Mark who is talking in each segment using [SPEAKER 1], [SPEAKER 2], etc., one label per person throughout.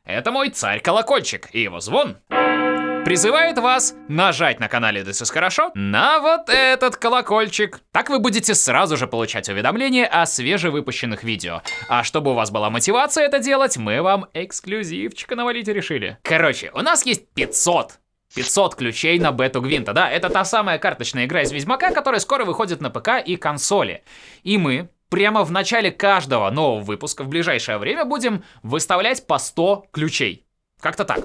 [SPEAKER 1] Это мой царь-колокольчик, и его звон призывает вас нажать на канале This is Хорошо на вот этот колокольчик. Так вы будете сразу же получать уведомления о свежевыпущенных видео. А чтобы у вас была мотивация это делать, мы вам эксклюзивчика навалить решили. Короче, у нас есть 500 ключей на бету Гвинта. Да, это та самая карточная игра из Ведьмака, которая скоро выходит на ПК и консоли. И мы прямо в начале каждого нового выпуска в ближайшее время будем выставлять по 100 ключей. Как-то так.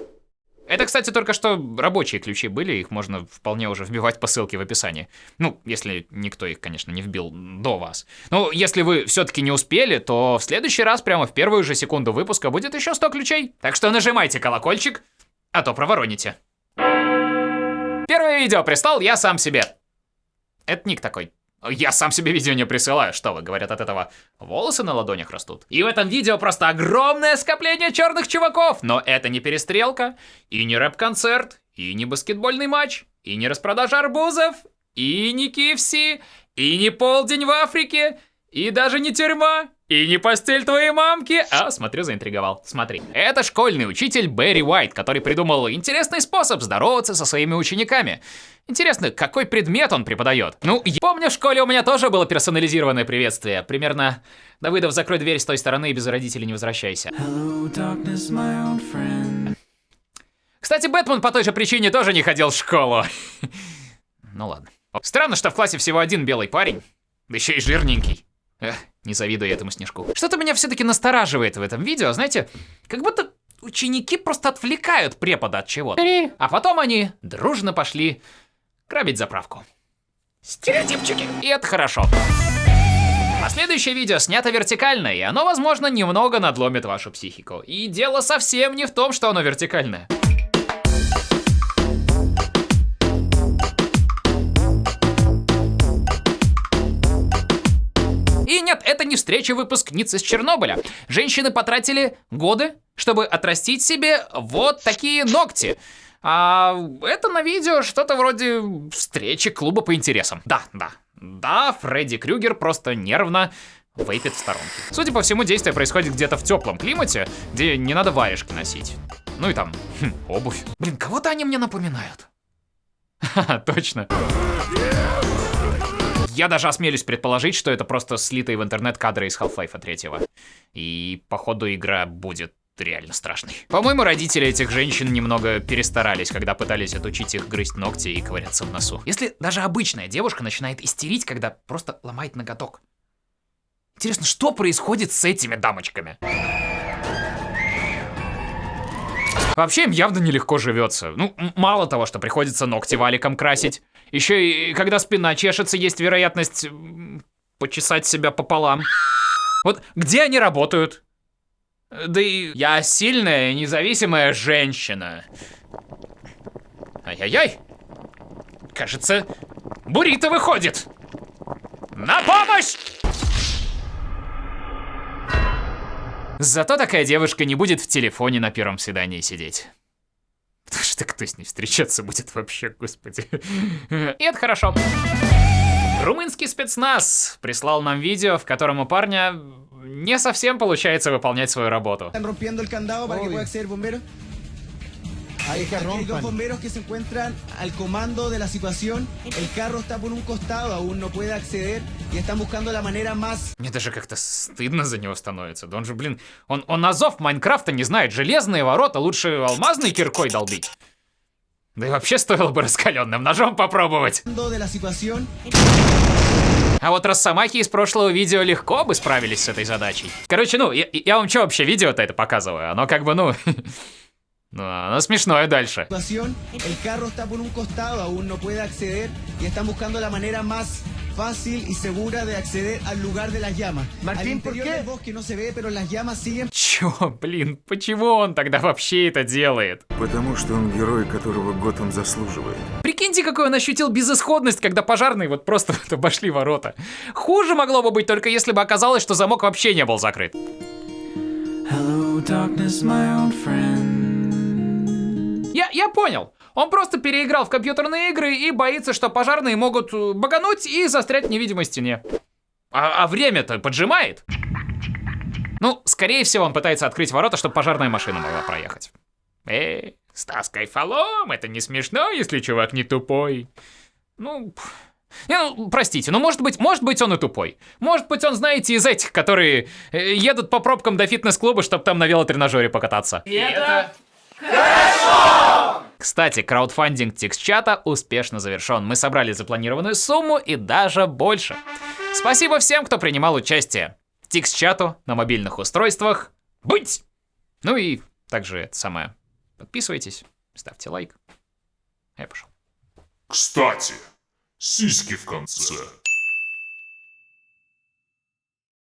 [SPEAKER 1] Это, кстати, только что рабочие ключи были, их можно вполне уже вбивать по ссылке в описании. Ну, если никто их, конечно, не вбил до вас. Ну, если вы все-таки не успели, то в следующий раз прямо в первую же секунду выпуска будет еще 100 ключей. Так что нажимайте колокольчик, а то провороните. Первое видео прислал я сам себе. Это ник такой. Я сам себе видео не присылаю, что вы, говорят, от этого волосы на ладонях растут. И в этом видео просто огромное скопление черных чуваков. Но это не перестрелка, и не рэп-концерт, и не баскетбольный матч, и не распродажа арбузов, и не KFC, и не полдень в Африке, и даже не тюрьма, и не постель твоей мамки. А, смотрю, заинтриговал. Смотри. Это школьный учитель Берри Уайт, который придумал интересный способ здороваться со своими учениками. Интересно, какой предмет он преподает? Ну, я помню, в школе у меня тоже было персонализированное приветствие. Примерно: Давыдов, закрой дверь с той стороны и без родителей не возвращайся. Hello, darkness, my old friend. Кстати, Бэтмен по той же причине тоже не ходил в школу. Ну ладно. Странно, что в классе всего один белый парень, да еще и жирненький. Не завидую этому Снежку. Что-то меня все-таки настораживает в этом видео, знаете, как будто ученики просто отвлекают препода от чего-то. А потом они дружно пошли грабить заправку. Стереотипчики. И это хорошо. А следующее видео снято вертикально, и оно, возможно, немного надломит вашу психику. И дело совсем не в том, что оно вертикальное. И нет, это не встреча выпускниц из Чернобыля. Женщины потратили годы, чтобы отрастить себе вот такие ногти. А это на видео что-то вроде встречи клуба по интересам. Да, Фредди Крюгер просто нервно вейпит в сторонке. Судя по всему, действие происходит где-то в теплом климате, где не надо варежки носить. Ну и там, обувь. Блин, кого-то они мне напоминают. Ха-ха, точно. Я даже осмелюсь предположить, что это просто слитые в интернет кадры из Half-Life 3. И, походу, игра будет реально страшной. По-моему, родители этих женщин немного перестарались, когда пытались отучить их грызть ногти и ковыряться в носу. Если даже обычная девушка начинает истерить, когда просто ломает ноготок. Интересно, что происходит с этими дамочками? Вообще им явно нелегко живется. Ну, мало того, что приходится ногти валиком красить. Еще и когда спина чешется, есть вероятность почесать себя пополам. Вот где они работают? Да и я сильная, независимая женщина. Ай-яй-яй. Кажется, буррито выходит. На помощь! Зато такая девушка не будет в телефоне на первом свидании сидеть. Потому что кто с ней встречаться будет вообще, господи. И это хорошо. Румынский спецназ прислал нам видео, в котором у парня не совсем получается выполнять свою работу.
[SPEAKER 2] Hay dos bomberos que se encuentran al comando de la situación. El carro está por un costado, aún no puede acceder y están buscando la manera más...
[SPEAKER 1] Мне даже как-то стыдно за него становится. Да он же, блин, он азов Майнкрафта не знает. Железные ворота лучше алмазной киркой долбить. Да и вообще стоило бы раскаленным ножом попробовать. А вот росомахи из прошлого видео легко бы справились с этой задачей. Короче, ну, я вам что вообще видео-то это показываю? Оно как бы, ну... Ну, оно смешное дальше.
[SPEAKER 2] El carro está por un costado, aún no puede acceder y están buscando la manera más fácil y segura de acceder al lugar de las llamas. Martín, ¿por qué? El bosque no se ve, pero las llamas siguen.
[SPEAKER 1] Чё, блин, почему он тогда вообще это делает?
[SPEAKER 3] Потому что он герой, которого Готэм заслуживает.
[SPEAKER 1] Прикиньте, какой он ощутил безысходность, когда пожарные вот просто обошли ворота. Хуже могло бы быть, только если бы оказалось, что замок вообще не был закрыт. Hello, darkness, my old friend. Я понял. Он просто переиграл в компьютерные игры и боится, что пожарные могут багануть и застрять в невидимой стене. А время-то поджимает. Ну, скорее всего, он пытается открыть ворота, чтобы пожарная машина могла проехать. Стас Кайфолом, это не смешно, если чувак не тупой. Ну, простите, но может быть он и тупой. Может быть он, знаете, из этих, которые едут по пробкам до фитнес-клуба, чтобы там на велотренажере покататься. И это хорошо! Кстати, краудфандинг Тикс-чата успешно завершен. Мы собрали запланированную сумму и даже больше. Спасибо всем, кто принимал участие. Тикс-чату на мобильных устройствах быть! Ну и также это самое. Подписывайтесь, ставьте лайк. Я пошел.
[SPEAKER 4] Кстати, сиськи в конце.